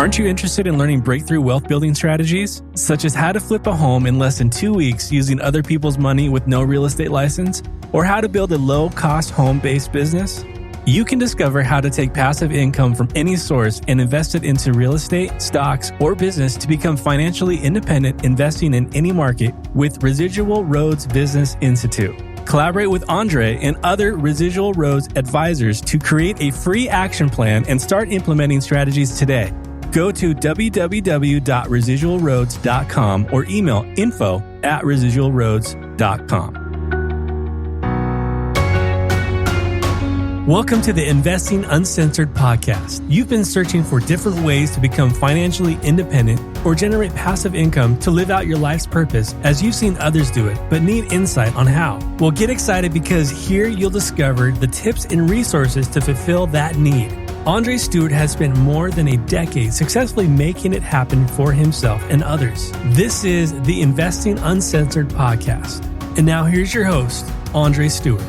Aren't you interested in learning breakthrough wealth building strategies, such as how to flip a home in less than 2 weeks using other people's money with no real estate license, or how to build a low-cost home-based business? You can discover how to take passive income from any source and invest it into real estate, stocks, or business to become financially independent investing in any market with Residual Roads Business Institute. Collaborate with Andre and other Residual Roads advisors to create a free action plan and start implementing strategies today. Go to www.residualroads.com or email info@residualroads.com. Welcome to the Investing Uncensored podcast. You've been searching for different ways to become financially independent or generate passive income to live out your life's purpose as you've seen others do it, but need insight on how. Well, get excited because here you'll discover the tips and resources to fulfill that need. Andre Stewart has spent more than a decade successfully making it happen for himself and others. This is the Investing Uncensored podcast. And now here's your host, Andre Stewart.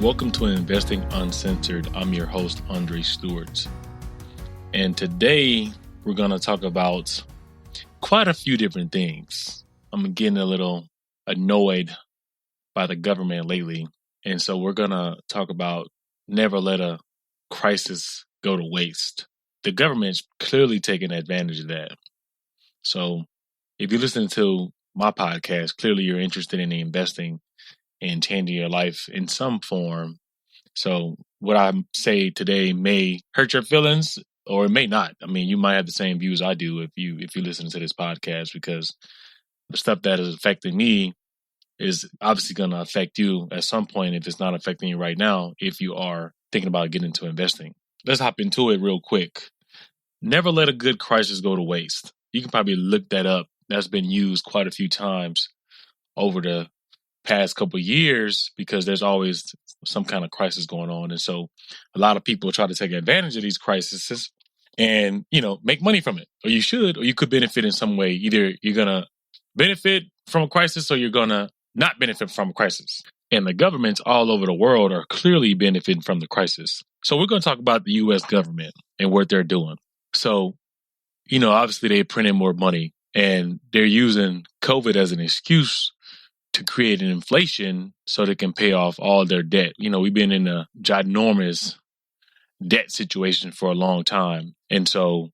Welcome to Investing Uncensored. I'm your host, Andre Stewart. And today we're going to talk about quite a few different things. I'm getting a little annoyed by the government lately. And so we're going to talk about never let a crisis go to waste. The government's clearly taking advantage of that. So if you're listening to my podcast, clearly you're interested in investing and changing your life in some form. So what I say today may hurt your feelings or it may not. I mean, you might have the same views I do if you listen to this podcast, because the stuff that is affecting me is obviously going to affect you at some point if it's not affecting you right now, if you are thinking about getting into investing. Let's hop into it real quick. Never let a good crisis go to waste. You can probably look that up. That's been used quite a few times over the past couple of years because there's always some kind of crisis going on. And so a lot of people try to take advantage of these crises and, make money from it. Or you should, or you could benefit in some way. Either you're going to benefit from a crisis or you're going to not benefit from a crisis. And the governments all over the world are clearly benefiting from the crisis. So we're going to talk about the U.S. government and what they're doing. So, obviously they printed more money and they're using COVID as an excuse to create an inflation so they can pay off all their debt. We've been in a ginormous debt situation for a long time. And so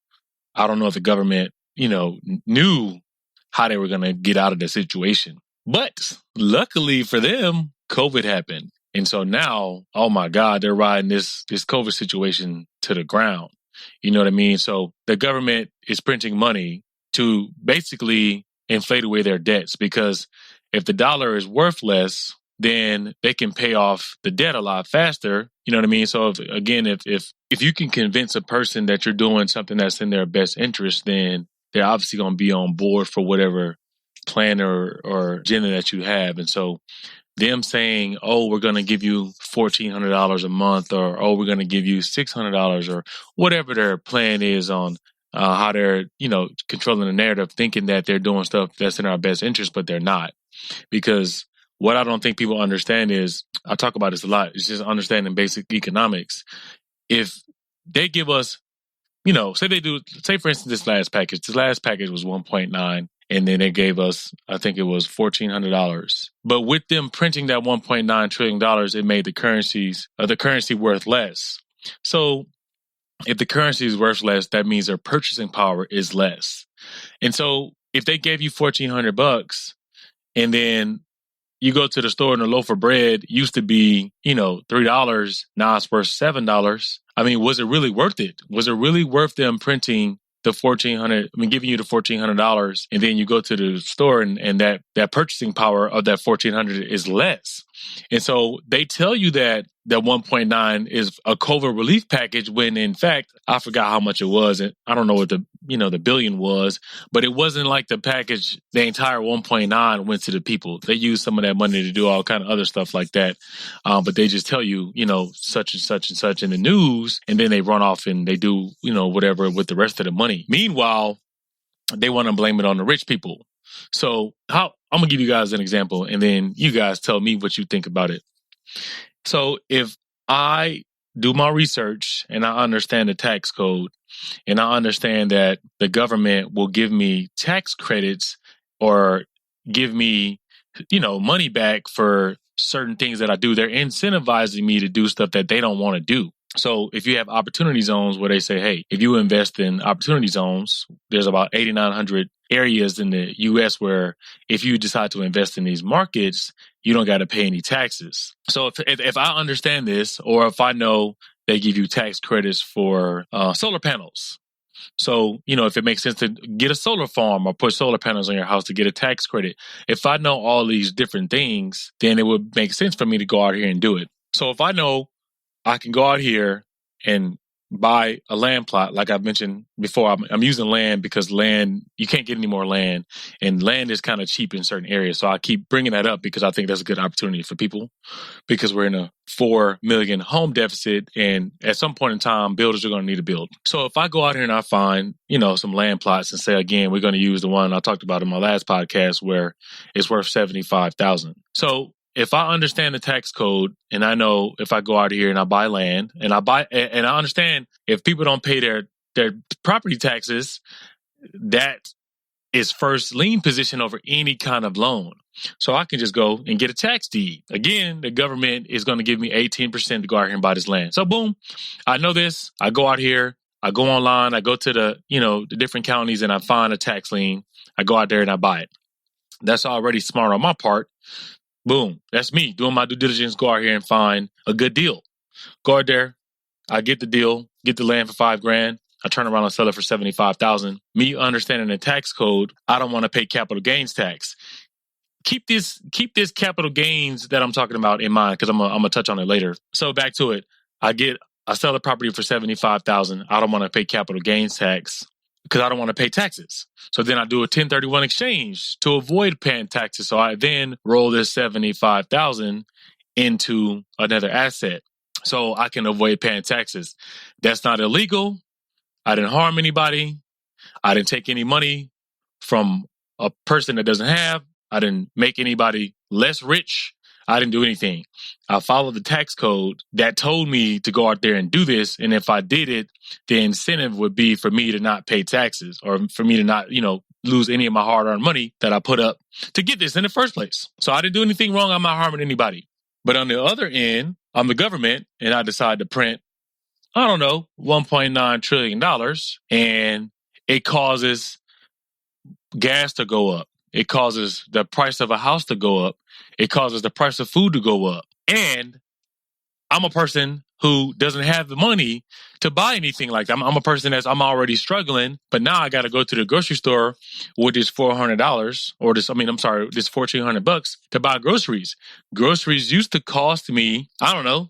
I don't know if the government, knew how they were going to get out of the situation. But luckily for them, COVID happened. And so now, oh my God, they're riding this COVID situation to the ground. You know what I mean? So the government is printing money to basically inflate away their debts, because if the dollar is worth less, then they can pay off the debt a lot faster. You know what I mean? So if you can convince a person that you're doing something that's in their best interest, then they're obviously going to be on board for whatever plan or agenda that you have. And so them saying, oh, we're going to give you $1,400 a month, or, oh, we're going to give you $600, or whatever their plan is on how they're, controlling the narrative, thinking that they're doing stuff that's in our best interest, but they're not. Because what I don't think people understand is, I talk about this a lot, it's just understanding basic economics. If they give us, say for instance, this last package was 1.9. And then they gave us, I think it was $1,400. But with them printing that $1.9 trillion, it made the currency worth less. So if the currency is worth less, that means their purchasing power is less. And so if they gave you $1,400 and then you go to the store and a loaf of bread used to be, $3, now it's worth $7. I mean, was it really worth it? Was it really worth them printing the giving you the $1,400, and then you go to the store and that purchasing power of that $1,400 is less. And so they tell you that 1.9 is a COVID relief package when in fact, I forgot how much it was. And I don't know what the billion was, but it wasn't like the package, the entire 1.9 went to the people. They used some of that money to do all kind of other stuff like that. But they just tell you, such and such and such in the news, and then they run off and they do, whatever with the rest of the money. Meanwhile, they want to blame it on the rich people. So I'm going to give you guys an example, and then you guys tell me what you think about it. So if I do my research and I understand the tax code, and I understand that the government will give me tax credits or give me, money back for certain things that I do. They're incentivizing me to do stuff that they don't want to do. So if you have opportunity zones where they say, hey, if you invest in opportunity zones, there's about 8,900 areas in the U.S. where if you decide to invest in these markets, you don't got to pay any taxes. So if I understand this, or if I know they give you tax credits for solar panels. So, if it makes sense to get a solar farm or put solar panels on your house to get a tax credit, if I know all these different things, then it would make sense for me to go out here and do it. So if I know I can go out here and buy a land plot, like I've mentioned before, I'm using land because land, you can't get any more land, and land is kind of cheap in certain areas. So I keep bringing that up because I think that's a good opportunity for people, because we're in a 4 million home deficit, and at some point in time, builders are going to need to build. So if I go out here and I find, some land plots and say, again, we're going to use the one I talked about in my last podcast where it's worth $75,000. So if I understand the tax code and I know if I go out here and I buy land and I understand if people don't pay their property taxes, that is first lien position over any kind of loan. So I can just go and get a tax deed. Again, the government is going to give me 18% to go out here and buy this land. So boom, I know this. I go out here, I go online, I go to the different counties and I find a tax lien. I go out there and I buy it. That's already smart on my part. Boom. That's me doing my due diligence. Go out here and find a good deal. Go out there. I get the deal, get the land for $5,000. I turn around and sell it for $75,000. Me understanding the tax code, I don't want to pay capital gains tax. Keep this capital gains that I'm talking about in mind, because I'm gonna touch on it later. So back to it. I sell the property for $75,000. I don't want to pay capital gains tax because I don't want to pay taxes. So then I do a 1031 exchange to avoid paying taxes. So I then roll this $75,000 into another asset so I can avoid paying taxes. That's not illegal. I didn't harm anybody. I didn't take any money from a person that doesn't have. I didn't make anybody less rich. I didn't do anything. I followed the tax code that told me to go out there and do this. And if I did it, the incentive would be for me to not pay taxes, or for me to not, lose any of my hard-earned money that I put up to get this in the first place. So I didn't do anything wrong. I'm not harming anybody. But on the other end, I'm the government, and I decide to print, $1.9 trillion, and it causes gas to go up. It causes the price of a house to go up. It causes the price of food to go up. And I'm a person who doesn't have the money to buy anything like that. I'm a person I'm already struggling, but now I got to go to the grocery store with this $400 or this $1,400 to buy groceries. Groceries used to cost me, $100.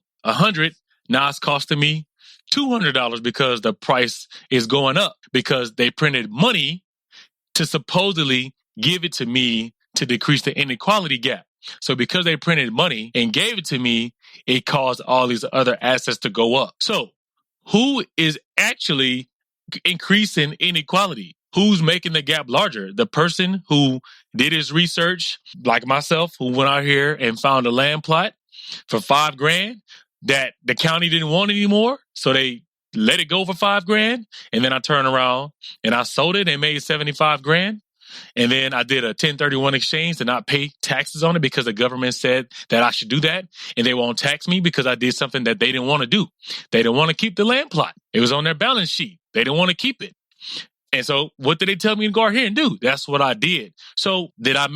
Now it's costing me $200 because the price is going up, because they printed money to supposedly give it to me to decrease the inequality gap. So because they printed money and gave it to me, it caused all these other assets to go up. So who is actually increasing inequality? Who's making the gap larger? The person who did his research, like myself, who went out here and found a land plot for $5,000 that the county didn't want anymore. So they let it go for $5,000. And then I turned around and I sold it and made $75,000. And then I did a 1031 exchange to not pay taxes on it because the government said that I should do that. And they won't tax me because I did something that they didn't want to do. They didn't want to keep the land plot. It was on their balance sheet. They didn't want to keep it. And so what did they tell me to go out here and do? That's what I did. So did I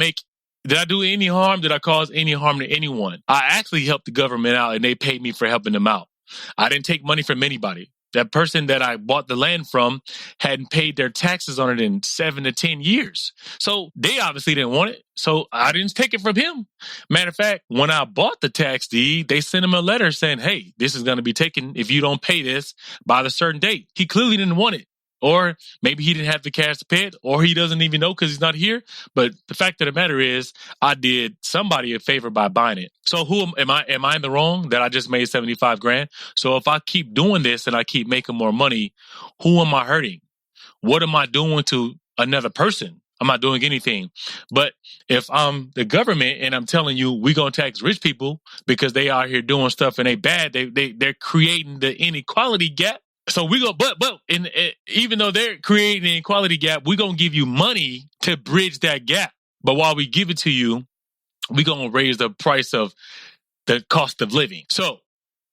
do any harm? Did I cause any harm to anyone? I actually helped the government out and they paid me for helping them out. I didn't take money from anybody. That person that I bought the land from hadn't paid their taxes on it in 7 to 10 years. So they obviously didn't want it. So I didn't take it from him. Matter of fact, when I bought the tax deed, they sent him a letter saying, hey, this is going to be taken if you don't pay this by the certain date. He clearly didn't want it. Or maybe he didn't have the cash to pay it, or he doesn't even know because he's not here. But the fact of the matter is, I did somebody a favor by buying it. So who am I? Am I in the wrong that I just made $75,000? So if I keep doing this and I keep making more money, who am I hurting? What am I doing to another person? I'm not doing anything. But if I'm the government and I'm telling you we're gonna tax rich people because they out here doing stuff and they bad, they're creating the inequality gap. So we go, but even though they're creating an equality gap, we're going to give you money to bridge that gap. But while we give it to you, we're going to raise the price of the cost of living. So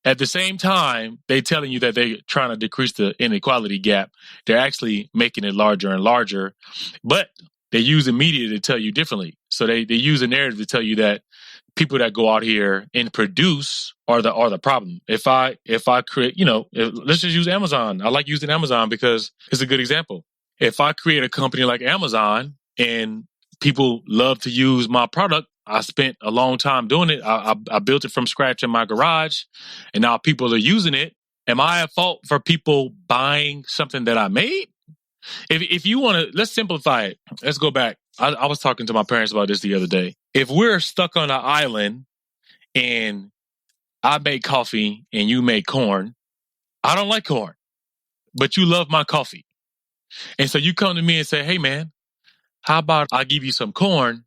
at the same time, they're telling you that they're trying to decrease the inequality gap. They're actually making it larger and larger, but they use the media to tell you differently. So they use a narrative to tell you that people that go out here and produce are the problem. If I create, let's just use Amazon. I like using Amazon because it's a good example. If I create a company like Amazon and people love to use my product, I spent a long time doing it. I built it from scratch in my garage, and now people are using it. Am I at fault for people buying something that I made? If you want to, let's simplify it. Let's go back. I was talking to my parents about this the other day. If we're stuck on an island and I make coffee and you make corn, I don't like corn, but you love my coffee. And so you come to me and say, hey man, how about I give you some corn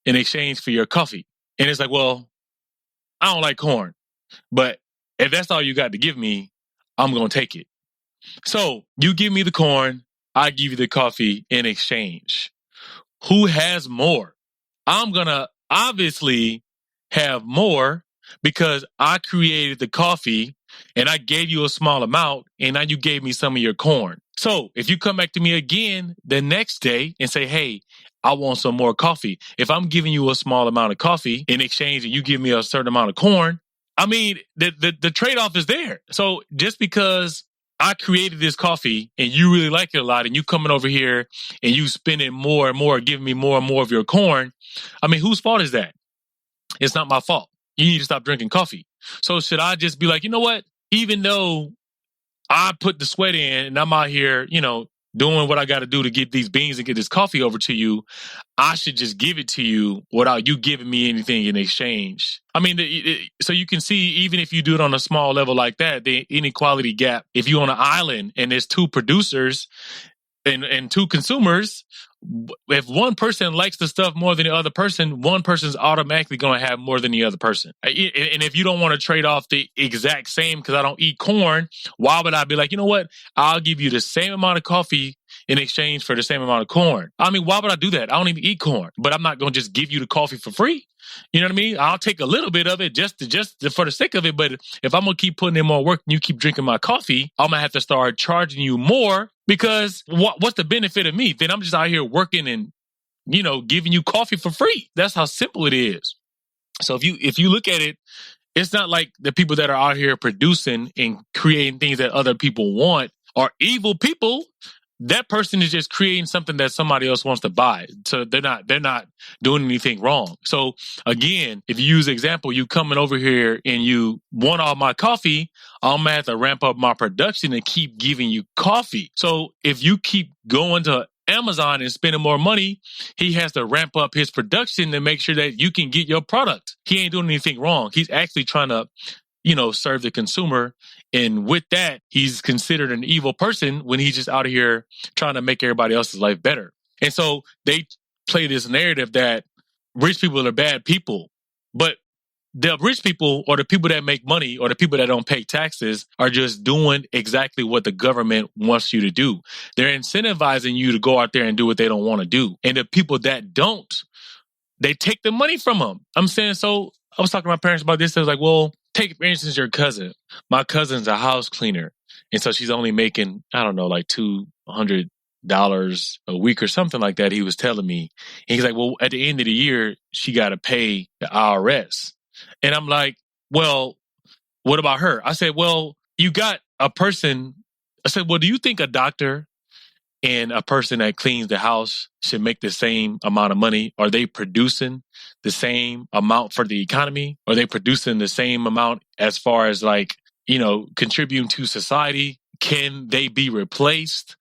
in exchange for your coffee? And it's like, well, I don't like corn, but if that's all you got to give me, I'm going to take it. So you give me the corn, I give you the coffee in exchange. Who has more? I'm going to obviously have more because I created the coffee and I gave you a small amount and now you gave me some of your corn. So if you come back to me again the next day and say, hey, I want some more coffee. If I'm giving you a small amount of coffee in exchange and you give me a certain amount of corn, I mean, the trade-off is there. So just because I created this coffee and you really like it a lot and you coming over here and you spending more and more, giving me more and more of your corn, I mean, whose fault is that? It's not my fault. You need to stop drinking coffee. So should I just be like, you know what? Even though I put the sweat in and I'm out here, doing what I got to do to get these beans and get this coffee over to you, I should just give it to you without you giving me anything in exchange. I mean, so you can see, even if you do it on a small level like that, the inequality gap, if you're on an island and there's two producers and two consumers, if one person likes the stuff more than the other person, one person's automatically going to have more than the other person. And if you don't want to trade off the exact same because I don't eat corn, why would I be like, you know what? I'll give you the same amount of coffee in exchange for the same amount of corn. I mean, why would I do that? I don't even eat corn, but I'm not going to just give you the coffee for free. You know what I mean? I'll take a little bit of it just for the sake of it. But if I'm going to keep putting in more work and you keep drinking my coffee, I'm going to have to start charging you more because what's the benefit of me? Then I'm just out here working and, giving you coffee for free. That's how simple it is. So if you look at it, it's not like the people that are out here producing and creating things that other people want are evil people. That person is just creating something that somebody else wants to buy. So they're not doing anything wrong. So again, if you use the example, you coming over here and you want all my coffee, I'm going to have to ramp up my production and keep giving you coffee. So if you keep going to Amazon and spending more money, he has to ramp up his production to make sure that you can get your product. He ain't doing anything wrong. He's actually trying to serve the consumer. And with that, he's considered an evil person when he's just out of here trying to make everybody else's life better. And so they play this narrative that rich people are bad people. But the rich people or the people that make money or the people that don't pay taxes are just doing exactly what the government wants you to do. They're incentivizing you to go out there and do what they don't want to do. And the people that don't, they take the money from them. I'm saying, so I was talking to my parents about this. I was like, well, take, for instance, your cousin. My cousin's a house cleaner. And so she's only making, I don't know, like $200 a week or something like that, he was telling me. And he's like, well, at the end of the year, she got to pay the IRS. And I'm like, well, what about her? I said, well, you got a person. I said, well, do you think a doctor and a person that cleans the house should make the same amount of money? Are they producing the same amount for the economy? Are they producing the same amount as far as contributing to society? Can they be replaced?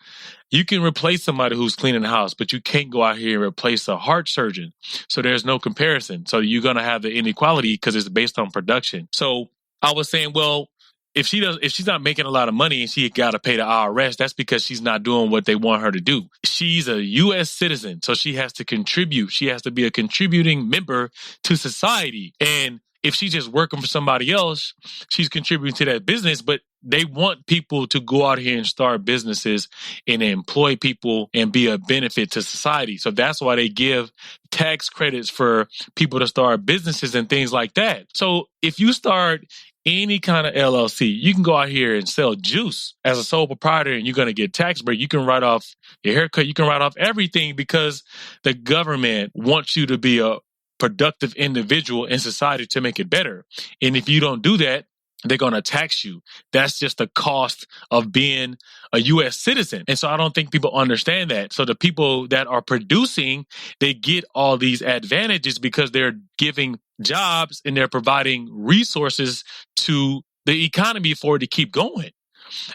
You can replace somebody who's cleaning the house, but you can't go out here and replace a heart surgeon. So there's no comparison. So you're going to have the inequality because it's based on production. So I was saying, well, if she's not making a lot of money and she got to pay the IRS, that's because she's not doing what they want her to do. She's a U.S. citizen, so she has to contribute. She has to be a contributing member to society. And if she's just working for somebody else, she's contributing to that business, but they want people to go out here and start businesses and employ people and be a benefit to society. So that's why they give tax credits for people to start businesses and things like that. So if you start any kind of LLC, you can go out here and sell juice as a sole proprietor and you're going to get tax break. You can write off your haircut. You can write off everything because the government wants you to be a productive individual in society to make it better. And if you don't do that, they're going to tax you. That's just the cost of being a U.S. citizen. And so I don't think people understand that. So the people that are producing, they get all these advantages because they're giving jobs and they're providing resources to the economy for it to keep going.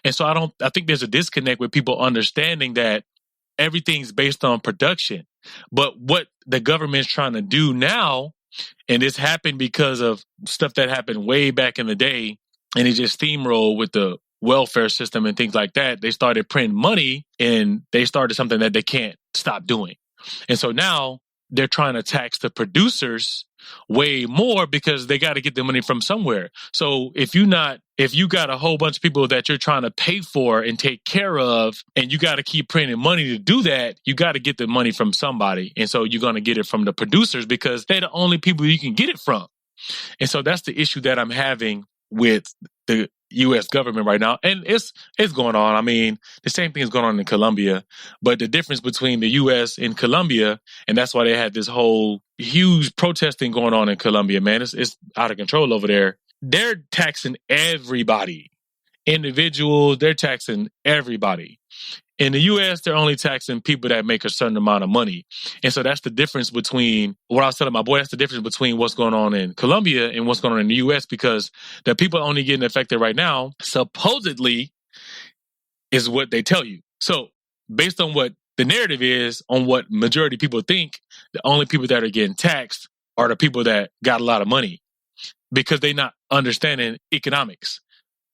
And so I think there's a disconnect with people understanding that everything's based on production. But what the government's trying to do now, and this happened because of stuff that happened way back in the day, and it just steamrolled with the welfare system and things like that. They started printing money, and they started something that they can't stop doing. And so now they're trying to tax the producers way more because they got to get the money from somewhere. So if you got a whole bunch of people that you're trying to pay for and take care of, and you got to keep printing money to do that, you got to get the money from somebody. And so you're going to get it from the producers because they're the only people you can get it from. And so that's the issue that I'm having with the U.S. government right now. And it's going on. I mean, the same thing is going on in Colombia, but the difference between the U.S. and Colombia, and that's why they had this whole huge protesting going on in Colombia, man, it's out of control over there. They're taxing everybody. Individuals, they're taxing everybody. In the U.S., they're only taxing people that make a certain amount of money. And so that's the difference between what I was telling my boy, that's the difference between what's going on in Colombia and what's going on in the U.S. because the people only getting affected right now, supposedly, is what they tell you. So based on what the narrative is, on what majority of people think, the only people that are getting taxed are the people that got a lot of money because they're not understanding economics.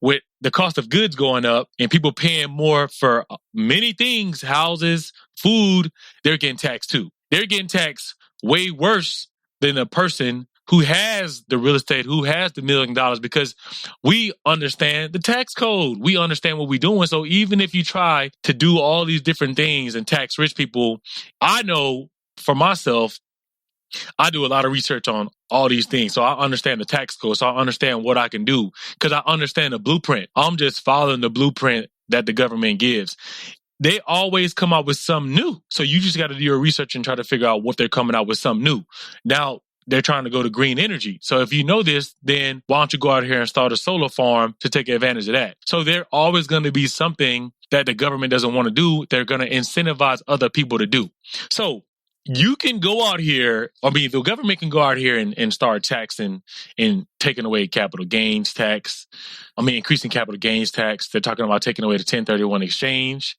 With the cost of goods going up and people paying more for many things, houses, food, they're getting taxed too. They're getting taxed way worse than a person who has the real estate, who has the $1 million, because we understand the tax code. We understand what we're doing. So even if you try to do all these different things and tax rich people, I know for myself, I do a lot of research on all these things. So I understand the tax code. So I understand what I can do because I understand the blueprint. I'm just following the blueprint that the government gives. They always come out with something new. So you just got to do your research and try to figure out what they're coming out with something new. Now, they're trying to go to green energy. So if you know this, then why don't you go out here and start a solar farm to take advantage of that? So there's always going to be something that the government doesn't want to do. They're going to incentivize other people to do. So you can go out here, the government can go out here and start taxing and taking away capital gains tax. Increasing capital gains tax. They're talking about taking away the 1031 exchange.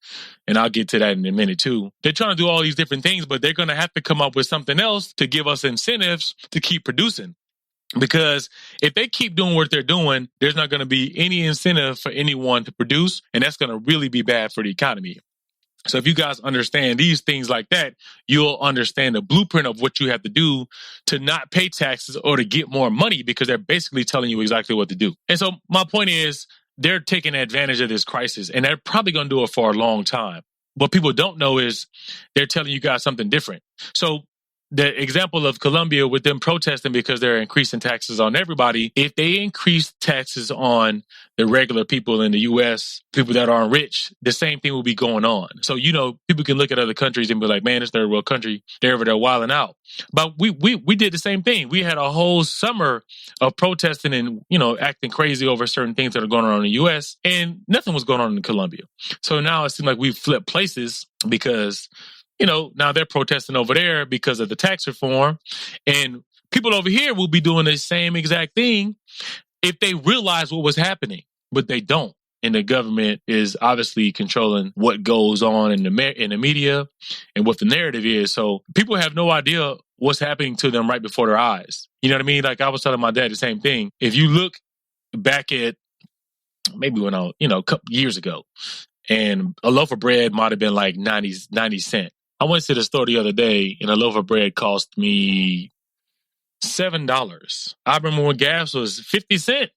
And I'll get to that in a minute too. They're trying to do all these different things, but they're going to have to come up with something else to give us incentives to keep producing. Because if they keep doing what they're doing, there's not going to be any incentive for anyone to produce. And that's going to really be bad for the economy. So if you guys understand these things like that, you'll understand the blueprint of what you have to do to not pay taxes or to get more money because they're basically telling you exactly what to do. And so my point is they're taking advantage of this crisis and they're probably going to do it for a long time. What people don't know is they're telling you guys something different. So the example of Colombia with them protesting because they're increasing taxes on everybody, if they increase taxes on the regular people in the U.S., people that aren't rich, the same thing will be going on. So, people can look at other countries and be like, man, it's third world country. They're over there wilding out. But we did the same thing. We had a whole summer of protesting and, acting crazy over certain things that are going on in the U.S. and nothing was going on in Colombia. So now it seems like we've flipped places because now they're protesting over there because of the tax reform. And people over here will be doing the same exact thing if they realize what was happening, but they don't. And the government is obviously controlling what goes on in the media and what the narrative is. So people have no idea what's happening to them right before their eyes. You know what I mean? Like I was telling my dad the same thing. If you look back at maybe when a couple years ago, and a loaf of bread might have been like 90 cents. I went to the store the other day and a loaf of bread cost me $7. I remember when gas was 50 cents.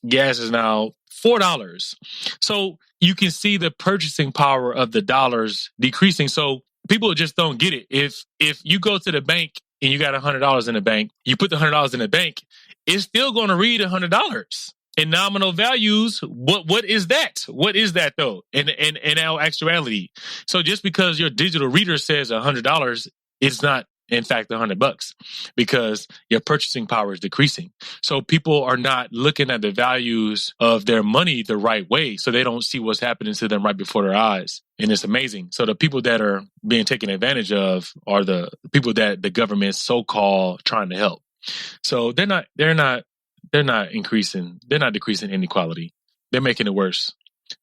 gas is now $4. So you can see the purchasing power of the dollars decreasing. So people just don't get it. If you go to the bank and you got $100 in the bank, you put the $100 in the bank, it's still going to read $100 in nominal values. What is that? What is that though? In our actuality. So just because your digital reader says $100, it's not in fact $100 because your purchasing power is decreasing. So people are not looking at the values of their money the right way. So they don't see what's happening to them right before their eyes. And it's amazing. So the people that are being taken advantage of are the people that the government's so-called trying to help. So they're not decreasing inequality. They're making it worse.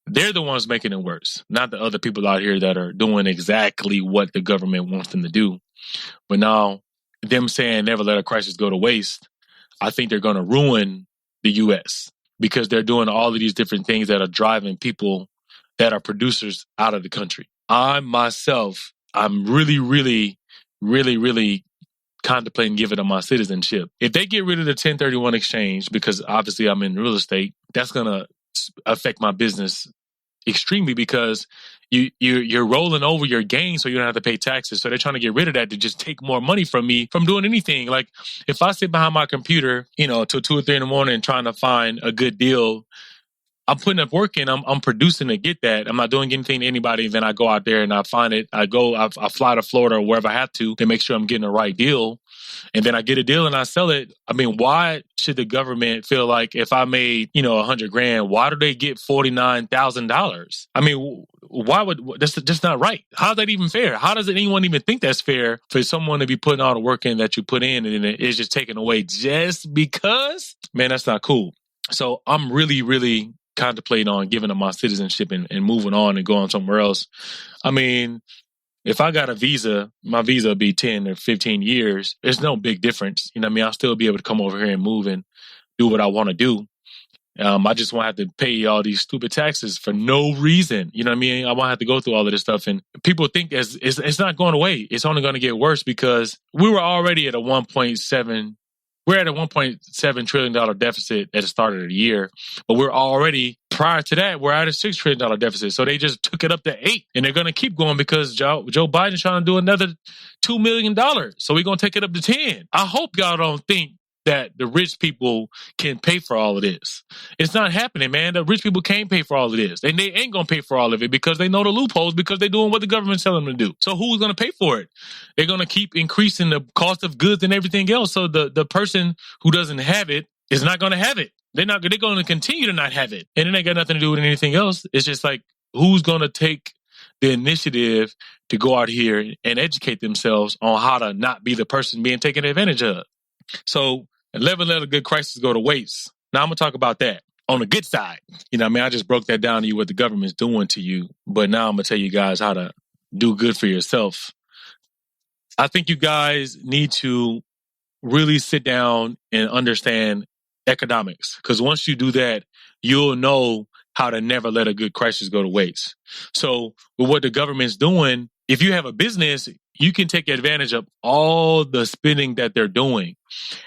They're the ones making it worse, not the other people out here that are doing exactly what the government wants them to do. But now, them saying never let a crisis go to waste, I think they're going to ruin the U.S. because they're doing all of these different things that are driving people that are producers out of the country. I'm really, really, really, really contemplating giving them my citizenship. If they get rid of the 1031 exchange, because obviously I'm in real estate, that's going to affect my business extremely because you're rolling over your gain so you don't have to pay taxes. So they're trying to get rid of that to just take more money from me from doing anything. Like if I sit behind my computer, till 2 or 3 in the morning trying to find a good deal, I'm putting up work in. I'm producing to get that. I'm not doing anything to anybody. Then I go out there and I find it. I fly to Florida or wherever I have to make sure I'm getting the right deal. And then I get a deal and I sell it. I mean, why should the government feel like if I made, $100,000, why do they get $49,000? I mean, that's just not right. How's that even fair? How does anyone even think that's fair for someone to be putting all the work in that you put in and it's just taken away just because? Man, that's not cool. So I'm really, really contemplating on giving them my citizenship and moving on and going somewhere else. I mean, if I got a visa, my visa will be 10 or 15 years. There's no big difference. I'll still be able to come over here and move and do what I want to do. I just won't have to pay all these stupid taxes for no reason. I won't have to go through all of this stuff. And people think it's not going away. It's only going to get worse because we were already at a $1.7 trillion deficit at the start of the year, but prior to that, we're at a $6 trillion deficit. So they just took it up to 8 and they're going to keep going because Joe Biden's trying to do another $2 million. So we're going to take it up to 10. I hope y'all don't think that the rich people can pay for all of this. It's not happening, man. The rich people can't pay for all of this. And they ain't going to pay for all of it because they know the loopholes because they're doing what the government's telling them to do. So who's going to pay for it? They're going to keep increasing the cost of goods and everything else. So the person who doesn't have it is not going to have it. They're going to continue to not have it. And it ain't got nothing to do with anything else. It's just like, who's going to take the initiative to go out here and educate themselves on how to not be the person being taken advantage of? So never let a good crisis go to waste. Now I'm going to talk about that on the good side. I just broke that down to you, what the government's doing to you. But now I'm going to tell you guys how to do good for yourself. I think you guys need to really sit down and understand economics. Because once you do that, you'll know how to never let a good crisis go to waste. So with what the government's doing, if you have a business, you can take advantage of all the spending that they're doing.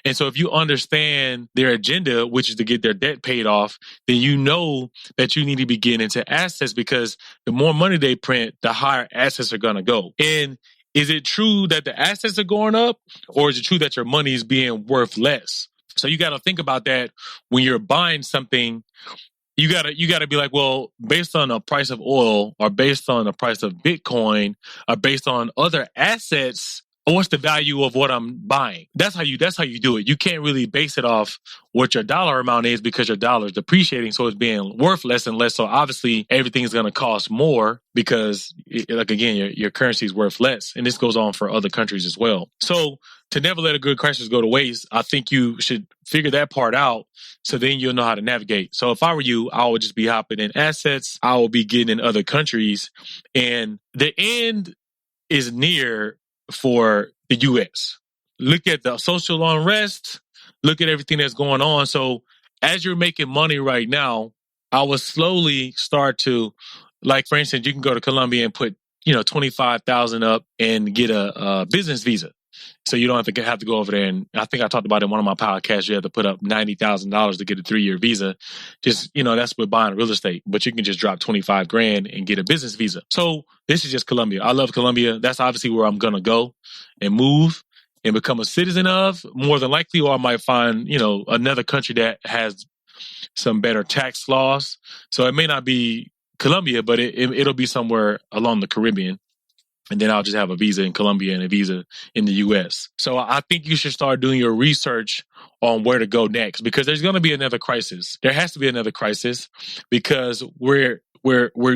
And so if you understand their agenda, which is to get their debt paid off, then you know that you need to be getting into assets because the more money they print, the higher assets are going to go. And is it true that the assets are going up, or is it true that your money is being worth less? So you got to think about that when you're buying something. You gotta be like, well, based on the price of oil or based on the price of Bitcoin or based on other assets, what's the value of what I'm buying? That's how you do it. You can't really base it off what your dollar amount is because your dollar is depreciating, so it's being worth less and less. So obviously everything is going to cost more because, your currency is worth less. And this goes on for other countries as well. So to never let a good crisis go to waste, I think you should figure that part out so then you'll know how to navigate. So if I were you, I would just be hopping in assets. I will be getting in other countries. And the end is near for the U.S. Look at the social unrest. Look at everything that's going on. So as you're making money right now, I will slowly start to, like, for instance, you can go to Colombia and put, $25,000 up and get a business visa. So you don't have to go over there. And I think I talked about it in one of my podcasts. You have to put up $90,000 to get a 3-year visa. Just, that's with buying real estate, but you can just drop 25 grand and get a business visa. So this is just Colombia. I love Colombia. That's obviously where I'm going to go and move and become a citizen of, more than likely, or I might find, another country that has some better tax laws. So it may not be Colombia, but it'll be somewhere along the Caribbean. And then I'll just have a visa in Colombia and a visa in the U.S. So I think you should start doing your research on where to go next, because there's going to be another crisis. There has to be another crisis because we're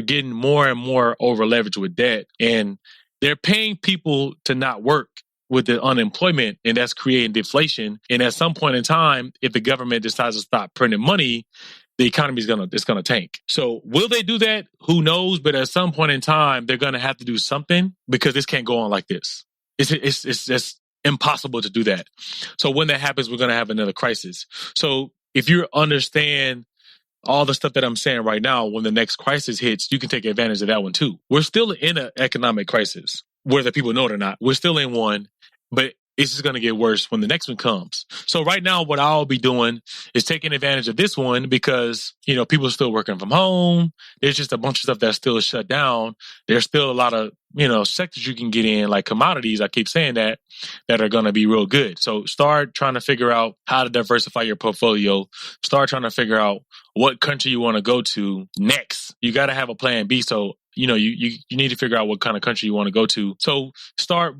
getting more and more over leveraged with debt, and they're paying people to not work with the unemployment, and that's creating deflation. And at some point in time, if the government decides to stop printing money, the economy is gonna tank. So will they do that? Who knows? But at some point in time, they're gonna have to do something, because this can't go on like this. It's just impossible to do that. So when that happens, we're gonna have another crisis. So if you understand all the stuff that I'm saying right now, when the next crisis hits, you can take advantage of that one too. We're still in an economic crisis, whether people know it or not. We're still in one, but it's just going to get worse when the next one comes. So right now, what I'll be doing is taking advantage of this one, because, people are still working from home. There's just a bunch of stuff that's still shut down. There's still a lot of, sectors you can get in, like commodities. I keep saying that are going to be real good. So start trying to figure out how to diversify your portfolio. Start trying to figure out what country you want to go to next. You got to have a plan B. So, you need to figure out what kind of country you want to go to. So start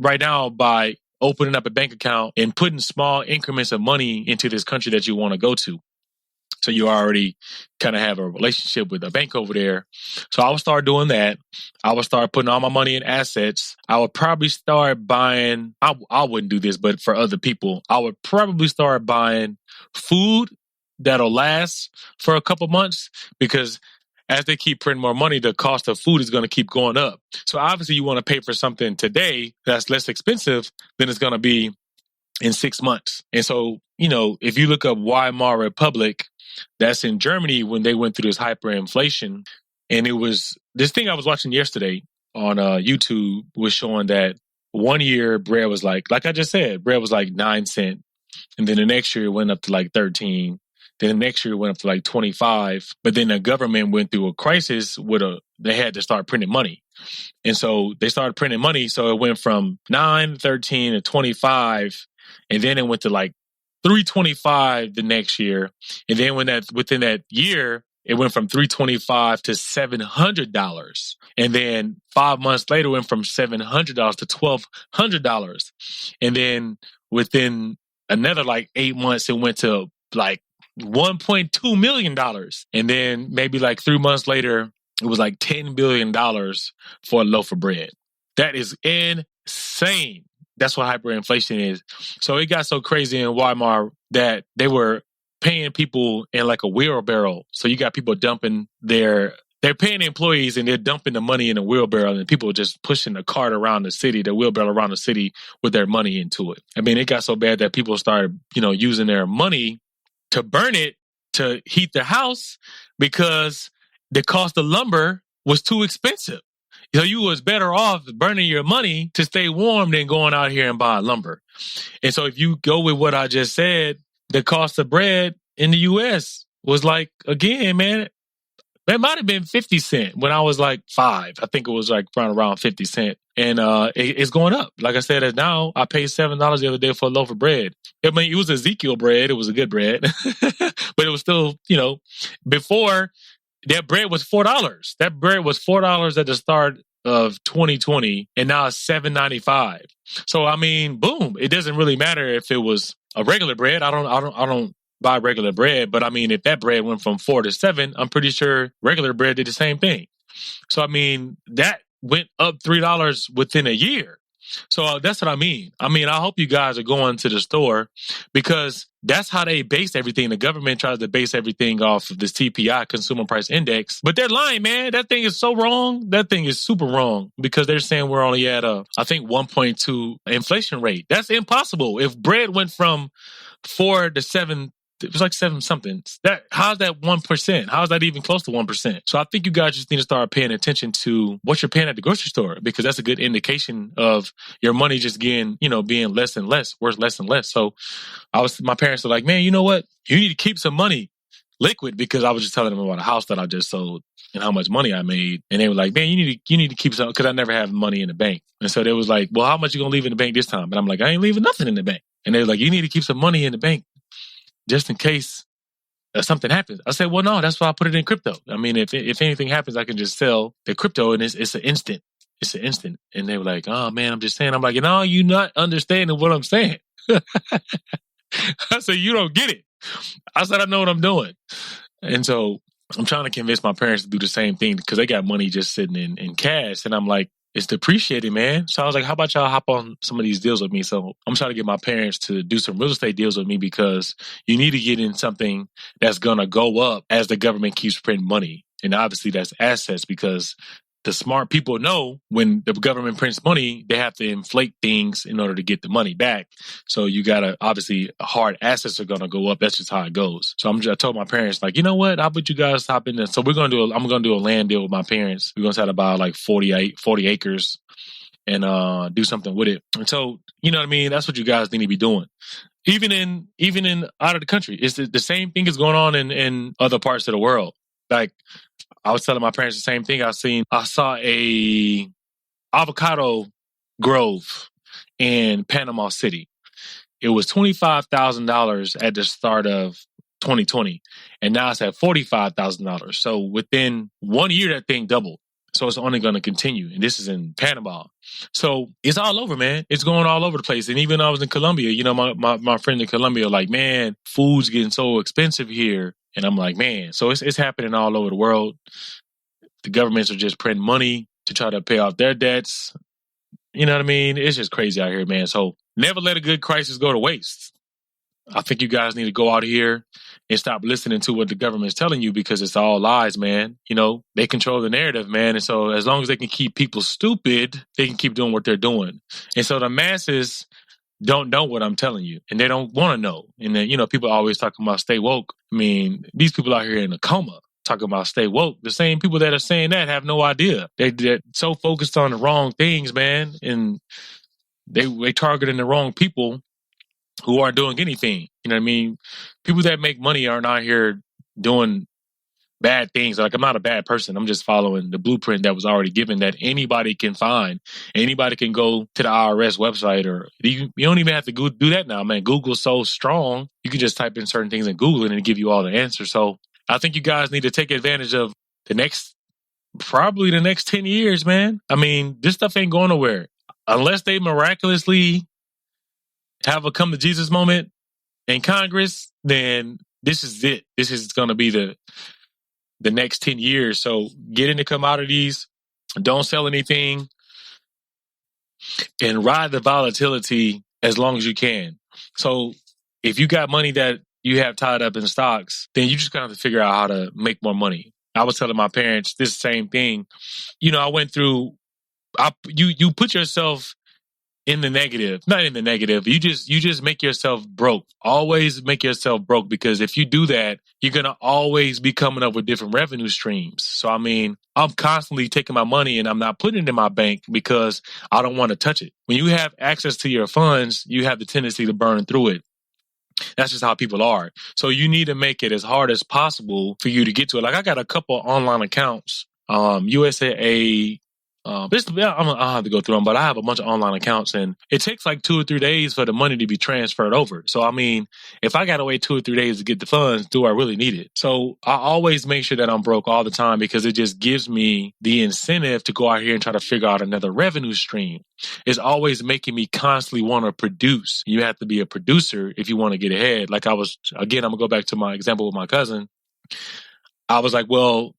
right now by opening up a bank account and putting small increments of money into this country that you want to go to. So you already kind of have a relationship with a bank over there. So I would start doing that. I would start putting all my money in assets. I would probably start buying, I wouldn't do this, but for other people, I would probably start buying food that'll last for a couple months, because as they keep printing more money, the cost of food is going to keep going up. So obviously you want to pay for something today that's less expensive than it's going to be in 6 months. And so, if you look up Weimar Republic, that's in Germany, when they went through this hyperinflation. And it was this thing I was watching yesterday on YouTube was showing that 1 year bread was like I just said, bread was like 9 cents. And then the next year it went up to like 13. Then the next year it went up to like 25. But then the government went through a crisis they had to start printing money. And so they started printing money. So it went from 9, 13 to 25. And then it went to like 325 the next year. And then within that year, it went from $325 to $700. And then 5 months later, it went from $700 to $1,200. And then within another like 8 months, it went to like $1.2 million. And then maybe like 3 months later, it was like $10 billion for a loaf of bread. That is insane. That's what hyperinflation is. So it got so crazy in Weimar that they were paying people in like a wheelbarrow. So you got people they're paying employees and they're dumping the money in a wheelbarrow, and people are just pushing the cart around the city, the wheelbarrow around the city with their money into it. I mean, it got so bad that people started, using their money to burn it to heat their house, because the cost of lumber was too expensive. So you was better off burning your money to stay warm than going out here and buying lumber. And so if you go with what I just said, the cost of bread in the U.S. was like, again, man, that might have been 50 cents when I was like 5. I think it was like around 50 cents. And it's going up. Like I said, now I paid $7 the other day for a loaf of bread. I mean, it was Ezekiel bread. It was a good bread. But it was still, before, that bread was $4. That bread was $4 at the start of 2020, and now it's $7.95. So I mean, boom! It doesn't really matter if it was a regular bread. I don't buy regular bread, but I mean, if that bread went from 4 to 7, I'm pretty sure regular bread did the same thing. So I mean, that went up $3 within a year. So that's what I mean. I hope you guys are going to the store, because that's how they base everything. The government tries to base everything off of this CPI, Consumer Price Index. But they're lying, man. That thing is so wrong. That thing is super wrong, because they're saying we're only at I think 1.2 inflation rate. That's impossible. If bread went from $4 to $7 it was like 7 something. How's that 1%? How's that even close to 1%? So I think you guys just need to start paying attention to what you're paying at the grocery store, because that's a good indication of your money just being less and less, worth less and less. So my parents were like, man, you know what? You need to keep some money liquid, because I was just telling them about a house that I just sold and how much money I made. And they were like, man, you need to keep some, because I never have money in the bank. And so they was like, well, how much you going to leave in the bank this time? And I'm like, I ain't leaving nothing in the bank. And they were like, you need to keep some money in the bank just in case something happens. I said, well, no, that's why I put it in crypto. I mean, if anything happens, I can just sell the crypto, and it's an instant. It's an instant. And they were like, oh man, I'm just saying. I'm like, no, you not understanding what I'm saying. I said, you don't get it. I said, I know what I'm doing. And so I'm trying to convince my parents to do the same thing, because they got money just sitting in cash. And I'm like, it's depreciating, man. So I was like, how about y'all hop on some of these deals with me? So I'm trying to get my parents to do some real estate deals with me, because you need to get in something that's going to go up as the government keeps printing money. And obviously that's assets, because the smart people know when the government prints money, they have to inflate things in order to get the money back. So you got to, obviously, hard assets are going to go up. That's just how it goes. So I told my parents, like, you know what? How about you guys hop in there? So I'm going to do a land deal with my parents. We're going to try to buy like 40 acres and do something with it. And so, you know what I mean? That's what you guys need to be doing. Even in out of the country, it's the same thing is going on in other parts of the world. Like, I was telling my parents the same thing. I saw a avocado grove in Panama City. It was $25,000 at the start of 2020, and now it's at $45,000. So within 1 year, that thing doubled. So it's only going to continue, and this is in Panama. So it's all over, man. It's going all over the place. And even when I was in Colombia, my friend in Colombia, like, man, food's getting so expensive here. And I'm like, man, so it's happening all over the world. The governments are just printing money to try to pay off their debts. You know what I mean? It's just crazy out here, man. So never let a good crisis go to waste. I think you guys need to go out here and stop listening to what the government's telling you, because it's all lies, man. They control the narrative, man. And so as long as they can keep people stupid, they can keep doing what they're doing. And so the masses don't know what I'm telling you, and they don't want to know. And then, people always talking about stay woke. I mean, these people out here in a coma talking about stay woke. The same people that are saying that have no idea. They're so focused on the wrong things, man. And they targeting the wrong people who aren't doing anything. You know what I mean? People that make money are not here doing bad things. Like, I'm not a bad person. I'm just following the blueprint that was already given, that anybody can find. Anybody can go to the IRS website, or you don't even have to do that now, man. Google's so strong. You can just type in certain things in Google and it'll give you all the answers. So I think you guys need to take advantage of probably the next 10 years, man. I mean, this stuff ain't going nowhere. Unless they miraculously have a come to Jesus moment in Congress, then this is it. This is going to be the next 10 years. So get into commodities, don't sell anything, and ride the volatility as long as you can. So if you got money that you have tied up in stocks, then you just gonna have to figure out how to make more money. I was telling my parents this same thing. I went through, you put yourself in the negative, not in the negative. You just make yourself broke. Always make yourself broke, because if you do that, you're going to always be coming up with different revenue streams. So, I mean, I'm constantly taking my money and I'm not putting it in my bank because I don't want to touch it. When you have access to your funds, you have the tendency to burn through it. That's just how people are. So you need to make it as hard as possible for you to get to it. Like, I got a couple online accounts, USAA. I'll have to go through them, but I have a bunch of online accounts, and it takes like 2 or 3 days for the money to be transferred over. So, I mean, if I got to wait 2 or 3 days to get the funds, do I really need it? So I always make sure that I'm broke all the time, because it just gives me the incentive to go out here and try to figure out another revenue stream. It's always making me constantly want to produce. You have to be a producer if you want to get ahead. Like, I'm going to go back to my example with my cousin. I was like, well,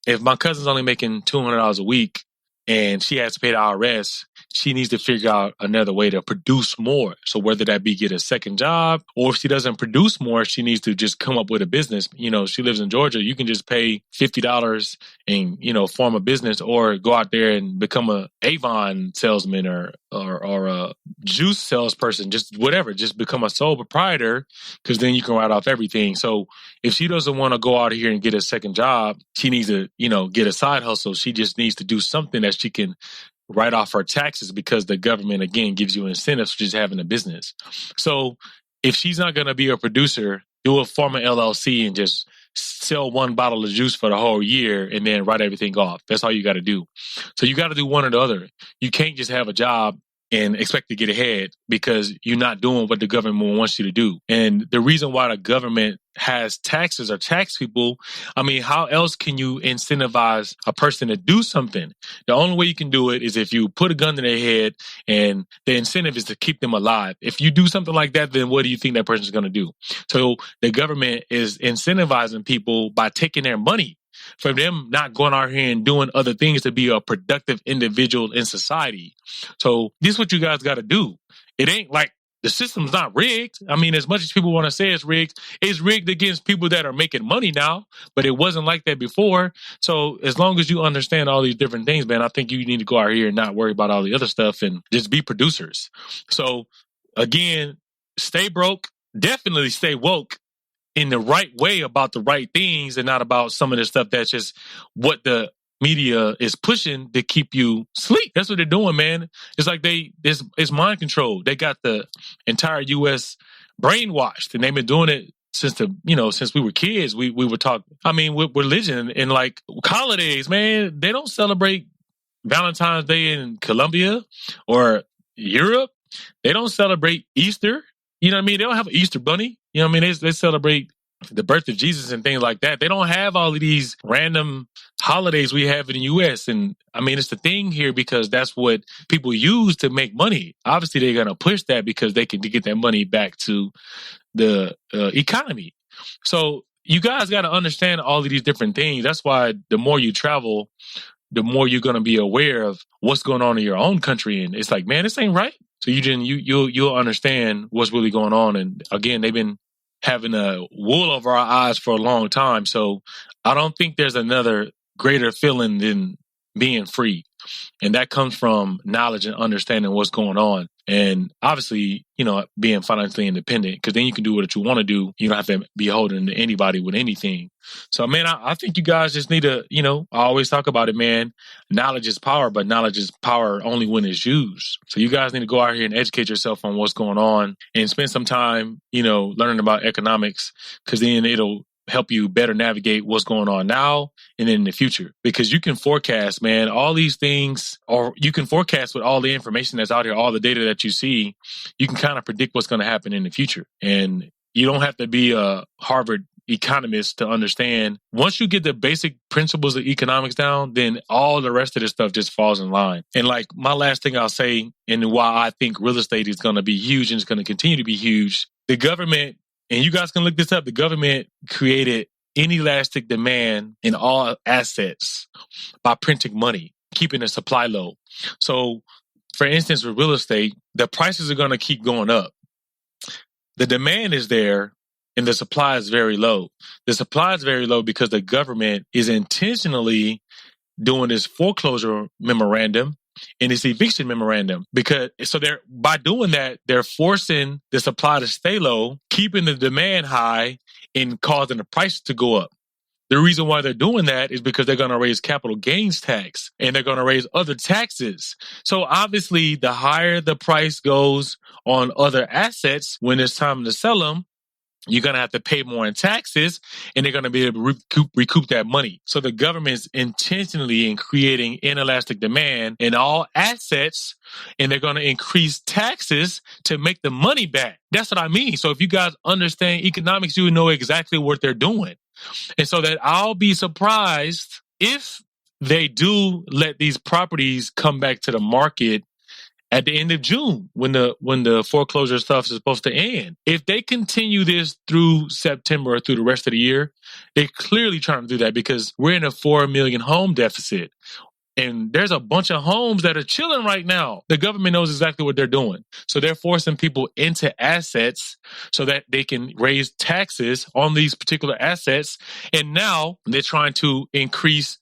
if my cousin's only making $200 a week, and she has to pay the IRS, she needs to figure out another way to produce more. So whether that be get a second job, or if she doesn't produce more, she needs to just come up with a business. She lives in Georgia. You can just pay $50 and, form a business, or go out there and become a Avon salesman or a juice salesperson, just whatever, just become a sole proprietor, because then you can write off everything. So if she doesn't want to go out here and get a second job, she needs to, get a side hustle. She just needs to do something that she can write off her taxes, because the government, again, gives you incentives for just having a business. So if she's not going to be a producer, do a form an LLC and just sell one bottle of juice for the whole year and then write everything off. That's all you got to do. So you got to do one or the other. You can't just have a job and expect to get ahead, because you're not doing what the government wants you to do. And the reason why the government has taxes or tax people, how else can you incentivize a person to do something? The only way you can do it is if you put a gun to their head, and the incentive is to keep them alive. If you do something like that, then what do you think that person's going to do? So the government is incentivizing people by taking their money for them not going out here and doing other things to be a productive individual in society. So this is what you guys got to do. It ain't like the system's not rigged. As much as people want to say it's rigged against people that are making money now, but it wasn't like that before. So as long as you understand all these different things, man, I think you need to go out here and not worry about all the other stuff and just be producers. So again, stay broke, definitely stay woke in the right way about the right things, and not about some of the stuff that's just what the media is pushing to keep you sleep. That's what they're doing, man. It's like it's mind control. They got the entire U.S. brainwashed, and they've been doing it since we were kids. We were taught, with religion and like holidays, man. They don't celebrate Valentine's Day in Colombia or Europe. They don't celebrate Easter. They don't have an Easter bunny. They celebrate the birth of Jesus and things like that. They don't have all of these random holidays we have in the U.S. And it's the thing here, because that's what people use to make money. Obviously, they're going to push that because they can get that money back to the economy. So you guys got to understand all of these different things. That's why the more you travel, the more you're going to be aware of what's going on in your own country. And it's like, man, this ain't right. So you'll understand what's really going on. And again, they've been having a wool over our eyes for a long time. So I don't think there's another greater feeling than being free. And that comes from knowledge and understanding what's going on. And obviously, being financially independent, because then you can do what you want to do. You don't have to be holding to anybody with anything. So, man, I think you guys just need to, I always talk about it, man. Knowledge is power, but knowledge is power only when it's used. So you guys need to go out here and educate yourself on what's going on and spend some time, learning about economics, because then it'll help you better navigate what's going on now and in the future. Because you can forecast, man, all these things, or you can forecast with all the information that's out here, all the data that you see, you can kind of predict what's going to happen in the future. And you don't have to be a Harvard economist to understand. Once you get the basic principles of economics down, then all the rest of this stuff just falls in line. And like my last thing I'll say, and why I think real estate is going to be huge and it's going to continue to be huge, the government, and you guys can look this up, the government created inelastic demand in all assets by printing money, keeping the supply low. So, for instance, with real estate, the prices are going to keep going up. The demand is there and the supply is very low. The supply is very low because the government is intentionally doing this foreclosure memorandum and this eviction memorandum, by doing that, they're forcing the supply to stay low, keeping the demand high, and causing the price to go up. The reason why they're doing that is because they're going to raise capital gains tax and they're going to raise other taxes. So obviously, the higher the price goes on other assets when it's time to sell them, you're going to have to pay more in taxes, and they're going to be able to recoup that money. So the government is intentionally creating inelastic demand in all assets, and they're going to increase taxes to make the money back. That's what I mean. So if you guys understand economics, you would know exactly what they're doing. And so that I'll be surprised if they do let these properties come back to the market at the end of June, when the foreclosure stuff is supposed to end. If they continue this through September or through the rest of the year, they're clearly trying to do that because we're in a 4 million home deficit. And there's a bunch of homes that are chilling right now. The government knows exactly what they're doing. So they're forcing people into assets so that they can raise taxes on these particular assets. And now they're trying to introduce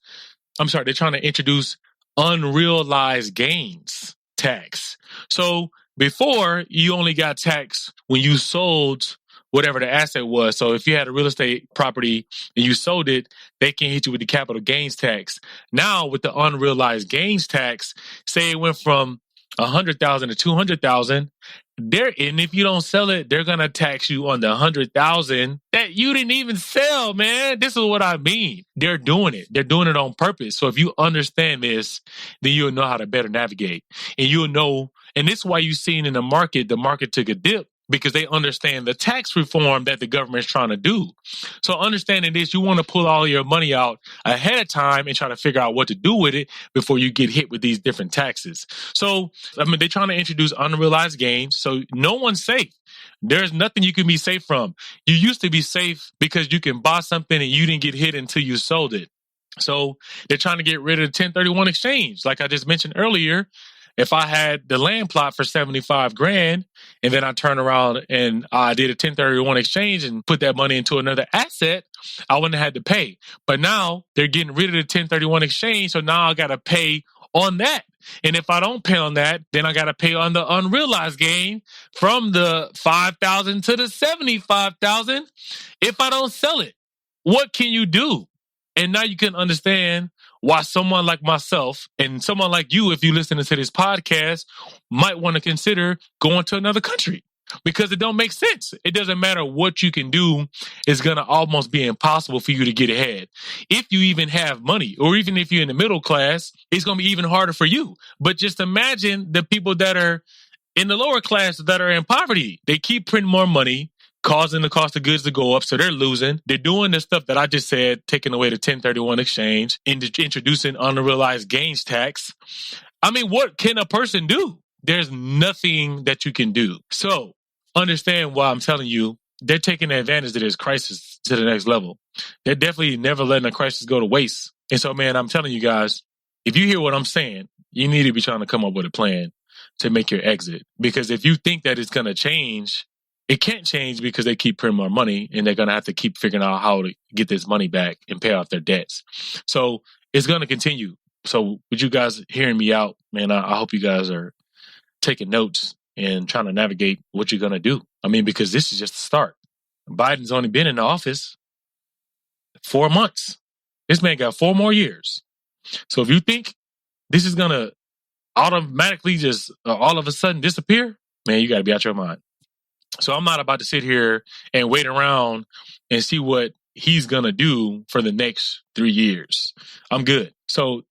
unrealized gains tax. So before, you only got taxed when you sold whatever the asset was. So if you had a real estate property and you sold it, they can hit you with the capital gains tax. Now with the unrealized gains tax, say it went from 100,000 to 200,000, and if you don't sell it, they're gonna tax you on the 100,000 that you didn't even sell, man. This is what I mean. They're doing it. They're doing it on purpose. So if you understand this, then you'll know how to better navigate, and you'll know. And this is why you've seen in the market took a dip, because they understand the tax reform that the government is trying to do. So understanding this, you want to pull all your money out ahead of time and try to figure out what to do with it before you get hit with these different taxes. So, they're trying to introduce unrealized gains. So no one's safe. There's nothing you can be safe from. You used to be safe because you can buy something and you didn't get hit until you sold it. So they're trying to get rid of the 1031 exchange. Like I just mentioned earlier, if I had the land plot for 75 grand and then I turn around and I did a 1031 exchange and put that money into another asset, I wouldn't have had to pay. But now they're getting rid of the 1031 exchange. So now I got to pay on that. And if I don't pay on that, then I got to pay on the unrealized gain from the 5,000 to the 75,000 if I don't sell it. What can you do? And now you can understand why someone like myself and someone like you, if you're listening to this podcast, might want to consider going to another country, because it don't make sense. It doesn't matter what you can do. It's going to almost be impossible for you to get ahead. If you even have money, or even if you're in the middle class, it's going to be even harder for you. But just imagine the people that are in the lower class that are in poverty. They keep printing more money, causing the cost of goods to go up, so they're losing. They're doing the stuff that I just said, taking away the 1031 exchange, introducing unrealized gains tax. I mean, what can a person do? There's nothing that you can do. So understand why I'm telling you, they're taking advantage of this crisis to the next level. They're definitely never letting a crisis go to waste. And so, man, I'm telling you guys, if you hear what I'm saying, you need to be trying to come up with a plan to make your exit. Because if you think that it's going to change, it can't change, because they keep printing more money and they're going to have to keep figuring out how to get this money back and pay off their debts. So it's going to continue. So with you guys hearing me out, man, I hope you guys are taking notes and trying to navigate what you're going to do. I mean, because this is just the start. Biden's only been in the office 4 months. This man got 4 more years. So if you think this is going to automatically just all of a sudden disappear, man, you got to be out your mind. So I'm not about to sit here and wait around and see what he's going to do for the next 3 years. I'm good. So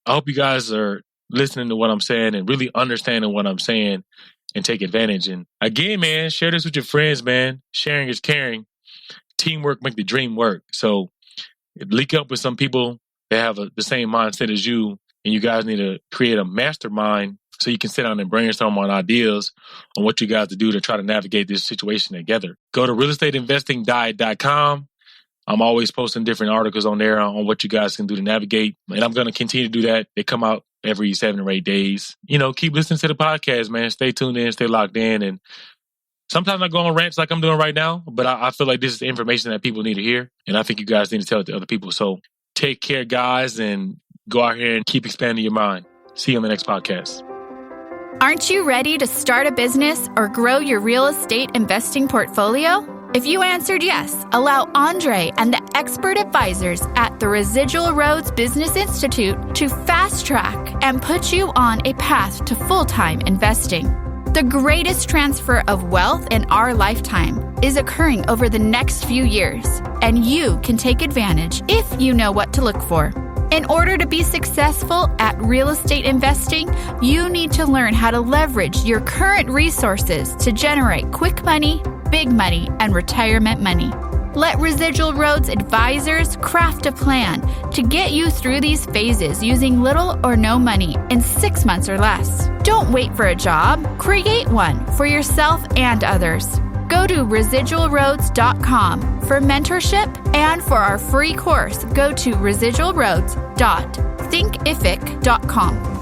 I hope you guys are listening to what I'm saying and really understanding what I'm saying and take advantage. And again, man, share this with your friends, man. Sharing is caring. Teamwork make the dream work. So link up with some people that have the same mindset as you, and you guys need to create a mastermind so you can sit down and brainstorm on ideas on what you guys to do to try to navigate this situation together. Go to realestateinvestingdiet.com. I'm always posting different articles on there on what you guys can do to navigate. And I'm going to continue to do that. They come out every 7 or 8 days. You know, keep listening to the podcast, man. Stay tuned in, stay locked in. And sometimes I go on rants like I'm doing right now, but I feel like this is information that people need to hear. And I think you guys need to tell it to other people. So take care, guys, and go out here and keep expanding your mind. See you on the next podcast. Aren't you ready to start a business or grow your real estate investing portfolio? If you answered yes, allow Andre and the expert advisors at the Residual Roads Business Institute to fast track and put you on a path to full-time investing. The greatest transfer of wealth in our lifetime is occurring over the next few years, and you can take advantage if you know what to look for. In order to be successful at real estate investing, you need to learn how to leverage your current resources to generate quick money, big money, and retirement money. Let Residual Roads advisors craft a plan to get you through these phases using little or no money in 6 months or less. Don't wait for a job. Create one for yourself and others. Go to residualroads.com for mentorship, and for our free course, go to residualroads.think. thinkific.com.